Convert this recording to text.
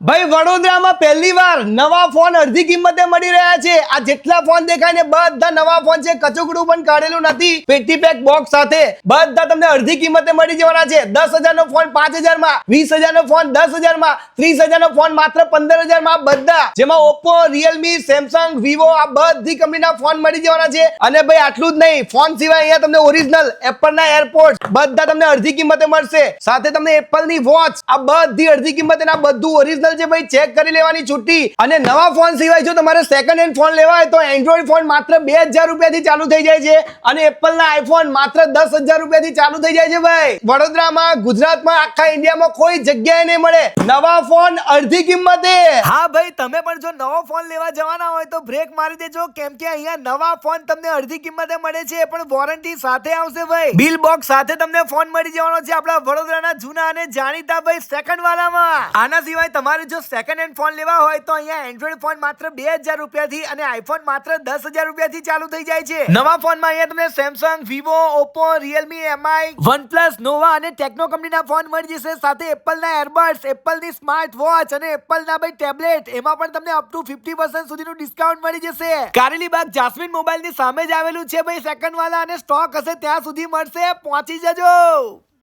ભાઈ વડોદરામાં પહેલી વાર નવા ફોન અડધી કિંમતે મળી રહ્યા છે। આ જેટલા ફોન દેખાય ને બધા નવા ફોન છે, કચુકડું પણ કાઢેલું નથી। પેટી પેક બોક્સ સાથે બધા તમને અડધી કિંમતે મળી જવાના છે। 10,000 નો ફોન 5,000 માં, 20,000 નો ફોન 10,000 માં, 30,000 નો ફોન માત્ર 15,000 માં, બધા જેમાં ઓપ્પો, રિયલમી, સેમસંગ, વિવો આ બધી કંપનીના ફોન મળી જવાના છે। અને ભાઈ આટલું જ નહીં, ફોન સિવાય અહીંયા તમને ઓરિજિનલ એપલના એરપોર્ટ્સ બધા તમને અડધી કિંમતે મળશે। સાથે તમને એપલની વોચ આ બધી અડધી કિંમતે ના બધું ઓરિજિનલ છે ભાઈ, ચેક કરી લેવાની છૂટી। અને નવા ફોન સિવાય જો તમારે સેકન્ડ હેન્ડ ફોન લેવા હોય તો એન્ડ્રોઈડ ફોન માત્ર 2,000 રૂપિયાથી ચાલુ થઈ જાય છે અને એપલના આઈફોન માત્ર 10,000 રૂપિયાથી ચાલુ થઈ જાય છે। ભાઈ વડોદરામાં, ગુજરાતમાં, આખા ઇન્ડિયામાં કોઈ જગ્યાએ નહીં મળે નવા ફોન અડધી કિંમતે। હા ભાઈ, તમે પણ જો નવો ફોન લેવા જવાના હોય તો બ્રેક મારી દેજો, કેમ કે અહીંયા નવા ફોન તમને અડધી કિંમતે મળે છે, પણ વોરંટી સાથે આવશે ભાઈ। બિલ બોક્સ સાથે તમને ફોન મળી જવાનો છે આપણા વડોદરાના જૂના અને જાણીતા ભાઈ સેકન્ડ વાળામાં। આના સિવાય તમારે જો સેકન્ડ હેન્ડ ફોન લેવા હોય તો અહીંયા એન્ડ્રોઈડ ફોન માત્ર 2,000 રૂપિયાથી અને આઈફોન માત્ર 10,000 રૂપિયાથી ચાલુ થઈ જાય છે। નવા ફોનમાં અહીંયા તમને Samsung, Vivo, Oppo, Realme, MI, OnePlus, Nova અને ટેકનો કંપનીના ફોન મળી જશે। સાથે એપલના એરબડ્સ, એપલની સ્માર્ટ વોચ અને એપલના ભાઈ ટેબ્લેટ, એમાં પણ તમને અપ ટુ 50% સુધીનું ડિસ્કાઉન્ટ મળી જશે। કારેલીબાગ જાસ્મીન મોબાઈલની સામે જ આવેલું છે ભાઈ સેકન્ડ વાળા, અને સ્ટોક હશે ત્યાં સુધી મળશે, પહોંચી જજો।